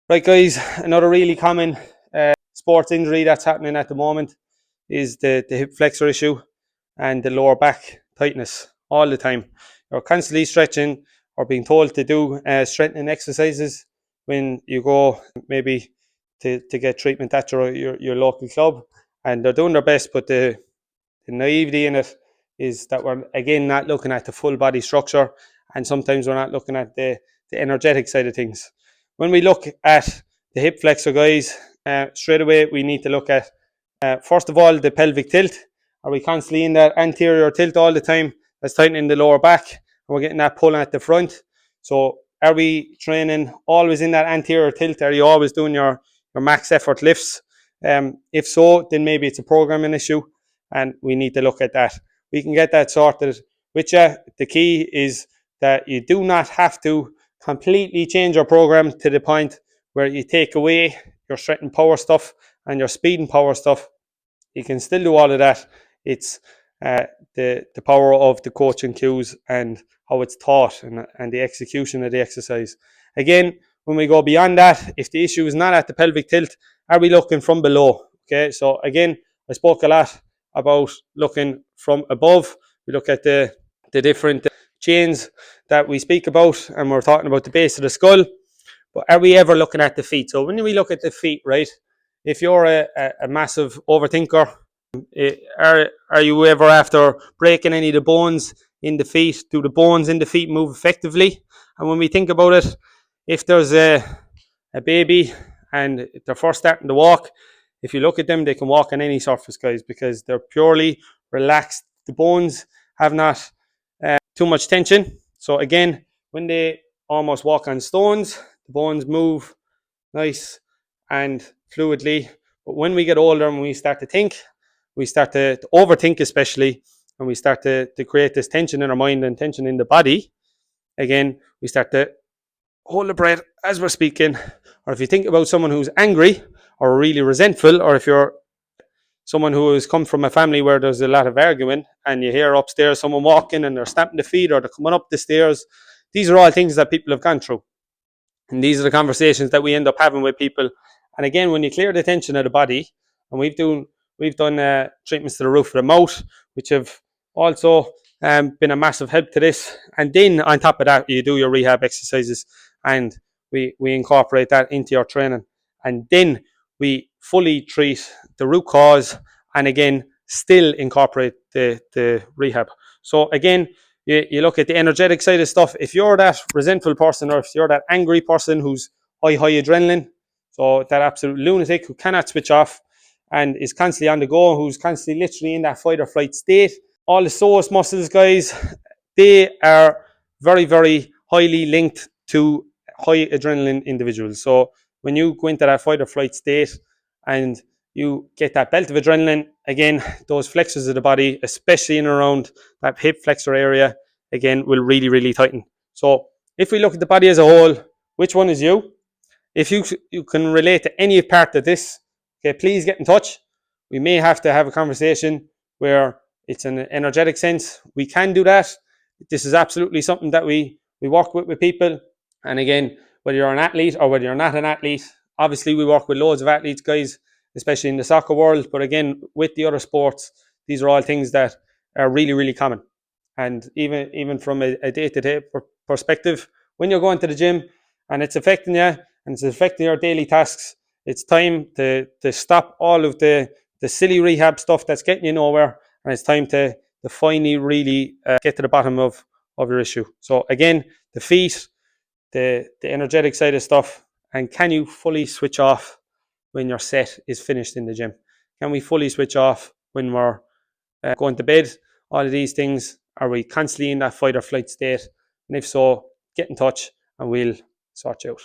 Right, guys, another really common sports injury that's happening at the moment is the hip flexor issue and the lower back tightness all the time. You're constantly stretching or being told to do strengthening exercises when you go maybe to get treatment at your local club, and they're doing their best, but the naivety in it is that we're again not looking at the full body structure, and sometimes we're not looking at the energetic side of things. When we look at the hip flexor, guys, straight away we need to look at first of all the pelvic tilt. Are we constantly in that anterior tilt all the time? That's tightening the lower back, and we're getting that pull at the front. So are we training always in that anterior tilt? Are you always doing your max effort lifts? If so, then maybe it's a programming issue, and we need to look at that. We can get that sorted with you. The key is that you do not have to completely change your program to the point where you take away your strength and power stuff and your speed and power stuff. You can still do all of that. It's the power of the coaching cues and how it's taught, and the execution of the exercise. Again, when we go beyond that, if the issue is not at the pelvic tilt, are we looking from below? Okay, so again, I spoke a lot about looking from above. We look at the different chains that we speak about, and we're talking about the base of the skull. But are we ever looking at the feet? So when we look at the feet, right, if you're a massive overthinker, are you ever after breaking any of the bones in the feet? Do the bones in the feet move effectively? And when we think about it, if there's a baby and they're first starting to walk, if you look at them, they can walk on any surface, guys, because they're purely relaxed. The bones have not too much tension. So again, when they almost walk on stones, the bones move nice and fluidly. But when we get older and we start to think, we start to overthink, especially, and we start to create this tension in our mind and tension in the body. Again, we start to hold the breath as we're speaking. Or if you think about someone who's angry or really resentful, or if you're someone who has come from a family where there's a lot of arguing, and you hear upstairs someone walking and they're stamping the feet or they're coming up the stairs, these are all things that people have gone through. And these are the conversations that we end up having with people. And again, when you clear the tension of the body, and we've done treatments to the roof of the mouth, which have also been a massive help to this. And then on top of that, you do your rehab exercises, and we incorporate that into your training. And then we fully treat the root cause, and again, still incorporate the rehab. So again, you look at the energetic side of stuff. If you're that resentful person, or if you're that angry person who's high adrenaline, so that absolute lunatic who cannot switch off and is constantly on the go, who's constantly literally in that fight or flight state, all the psoas muscles, guys, they are very, very highly linked to high adrenaline individuals. So when you go into that fight or flight state and you get that belt of adrenaline, again, those flexors of the body, especially in and around that hip flexor area, again, will really, really tighten. So if we look at the body as a whole, which one is you? If you can relate to any part of this, okay, please get in touch. We may have to have a conversation where it's an energetic sense. We can do that. This is absolutely something that we work with people. And again, whether you're an athlete or whether you're not an athlete, obviously we work with loads of athletes, guys, especially in the soccer world. But again, with the other sports, these are all things that are really, really common. And even from a day-to-day perspective, when you're going to the gym and it's affecting you and it's affecting your daily tasks, it's time to stop all of the silly rehab stuff that's getting you nowhere, and it's time to finally really get to the bottom of your issue. So again, the feet, the energetic side of stuff, and can you fully switch off when your set is finished in the gym? Can we fully switch off when we're going to bed? All of these things, are we constantly in that fight or flight state? And if so, get in touch and we'll sort you out.